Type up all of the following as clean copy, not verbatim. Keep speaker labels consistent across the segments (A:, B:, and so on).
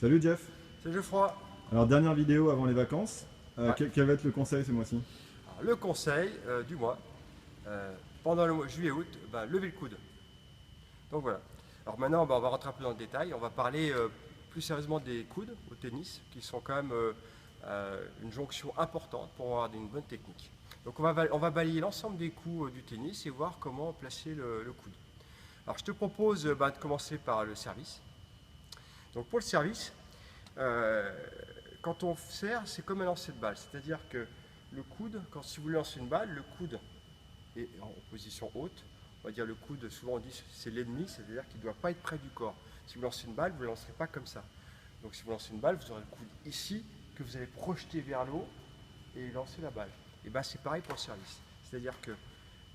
A: Salut Jeff.
B: C'est Geoffroy.
A: Alors dernière vidéo avant les vacances.
B: Ouais.
A: Quel va être le conseil ce mois-ci?
B: Alors, le conseil du mois, pendant le mois juillet-août, levez le coude. Donc voilà. Alors maintenant, on va rentrer un peu dans le détail. On va parler plus sérieusement des coudes au tennis, qui sont quand même une jonction importante pour avoir une bonne technique. Donc on va balayer l'ensemble des coups du tennis et voir comment placer le coude. Alors je te propose de commencer par le service. Donc pour le service, quand on sert, c'est comme un lancer de balle. C'est-à-dire que le coude, si vous lancez une balle, le coude est en position haute. On va dire le coude, souvent on dit c'est l'ennemi, c'est-à-dire qu'il ne doit pas être près du corps. Si vous lancez une balle, vous ne la lancerez pas comme ça. Donc si vous lancez une balle, vous aurez le coude ici, que vous allez projeter vers le haut et lancer la balle. Et bien c'est pareil pour le service. C'est-à-dire que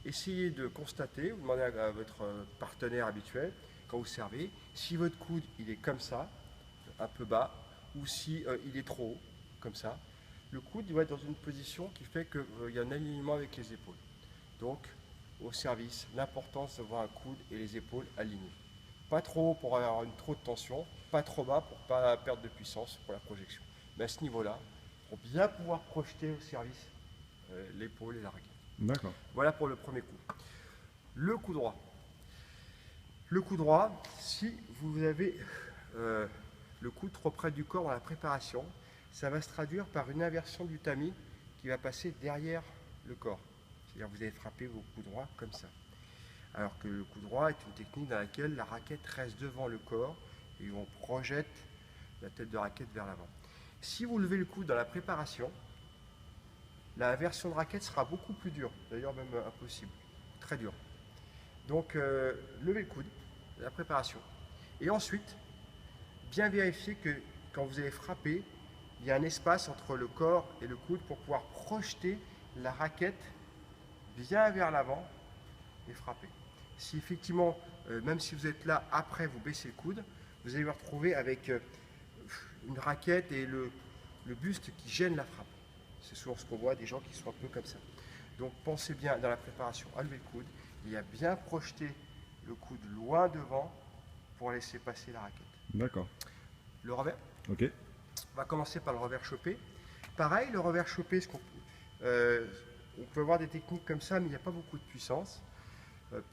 B: essayez de constater, vous demandez à votre partenaire habituel, quand vous servez, si votre coude il est comme ça, un peu bas, ou si il est trop haut, comme ça, le coude il va être dans une position qui fait qu'il y a un alignement avec les épaules. Donc, au service, l'importance d'avoir un coude et les épaules alignées. Pas trop haut pour avoir trop de tension, pas trop bas pour ne pas perdre de puissance pour la projection. Mais à ce niveau-là, pour bien pouvoir projeter au service l'épaule et la raquette.
A: D'accord.
B: Voilà pour le premier coup. Le coup droit. Le coup droit, si vous avez le coude trop près du corps dans la préparation, ça va se traduire par une inversion du tamis qui va passer derrière le corps. C'est-à-dire que vous allez frapper vos coups droits comme ça. Alors que le coup droit est une technique dans laquelle la raquette reste devant le corps et on projette la tête de raquette vers l'avant. Si vous levez le coude dans la préparation, la version de raquette sera beaucoup plus dure, d'ailleurs même impossible, très dure. Donc levez le coude, la préparation. Et ensuite, bien vérifier que quand vous allez frapper, il y a un espace entre le corps et le coude pour pouvoir projeter la raquette bien vers l'avant et frapper. Si effectivement, même si vous êtes là après, vous baissez le coude, vous allez vous retrouver avec une raquette et le buste qui gêne la frappe. C'est souvent ce qu'on voit, des gens qui sont un peu comme ça. Donc pensez bien dans la préparation à lever le coude et à bien projeter le coude loin devant pour laisser passer la raquette.
A: D'accord.
B: Le revers.
A: Ok.
B: On va commencer par le revers chopé. Pareil, le revers chopé, on peut avoir des techniques comme ça, mais il n'y a pas beaucoup de puissance.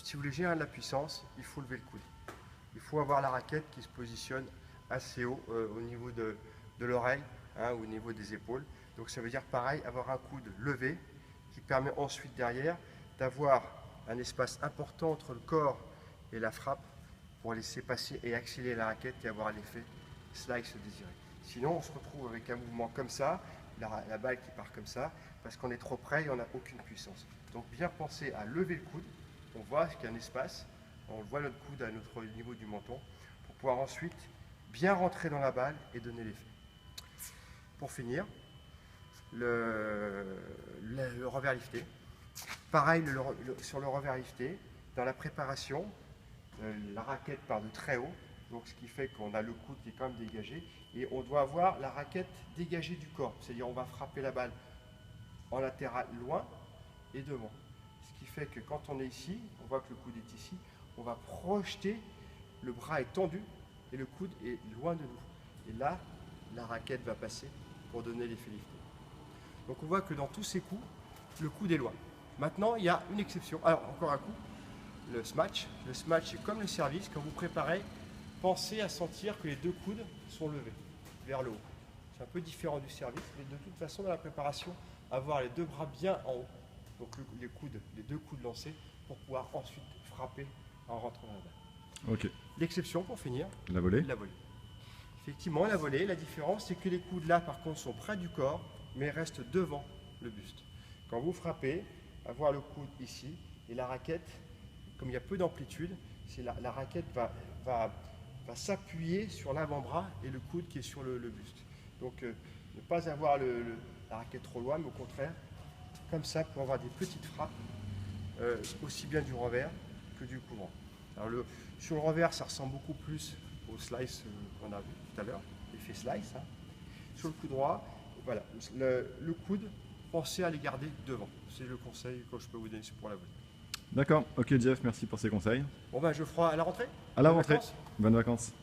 B: Si vous voulez gérer de la puissance, il faut lever le coude. Il faut avoir la raquette qui se positionne assez haut au niveau de l'oreille, au niveau des épaules. Donc ça veut dire pareil, avoir un coude levé qui permet ensuite derrière d'avoir un espace important entre le corps et la frappe pour laisser passer et accélérer la raquette et avoir l'effet slice désiré. Sinon on se retrouve avec un mouvement comme ça, la balle qui part comme ça, parce qu'on est trop près et on n'a aucune puissance. Donc bien penser à lever le coude, on voit qu'il y a un espace, on voit notre coude à notre niveau du menton, pour pouvoir ensuite bien rentrer dans la balle et donner l'effet. Pour finir, le revers lifté. Pareil sur le revers lifté, dans la préparation, la raquette part de très haut, donc ce qui fait qu'on a le coude qui est quand même dégagé, et on doit avoir la raquette dégagée du corps, c'est-à-dire on va frapper la balle en latéral loin et devant. Ce qui fait que quand on est ici, on voit que le coude est ici, on va projeter, le bras est tendu et le coude est loin de nous. Et là, la raquette va passer pour donner l'effet lifté. Donc on voit que dans tous ces coups, le coude est loin. Maintenant, il y a une exception. Alors, encore un coup, le smash. Le smash, c'est comme le service. Quand vous préparez, pensez à sentir que les deux coudes sont levés vers le haut. C'est un peu différent du service, mais de toute façon, dans la préparation, avoir les deux bras bien en haut, donc les deux coudes lancés, pour pouvoir ensuite frapper en rentrant dans la balle.
A: Ok.
B: L'exception, pour finir,
A: La volée.
B: la volée. Effectivement, la volée, la différence, c'est que les coudes là, par contre, sont près du corps, mais restent devant le buste. Quand vous frappez, avoir le coude ici, et la raquette, comme il y a peu d'amplitude, la raquette va s'appuyer sur l'avant-bras et le coude qui est sur le buste. Donc ne pas avoir la raquette trop loin, mais au contraire, comme ça, pour avoir des petites frappes, aussi bien du revers que du coup droit. Alors sur le revers, ça ressemble beaucoup plus au slice qu'on a vu tout à l'heure, l'effet slice. Sur le coup droit, voilà, le coude, pensez à les garder devant. C'est le conseil que je peux vous donner pour la volée.
A: D'accord. Ok Jeff, merci pour ces conseils.
B: Bon Geoffroy, à la rentrée.
A: À la
B: Bonnes
A: rentrée.
B: vacances.
A: Bonnes vacances.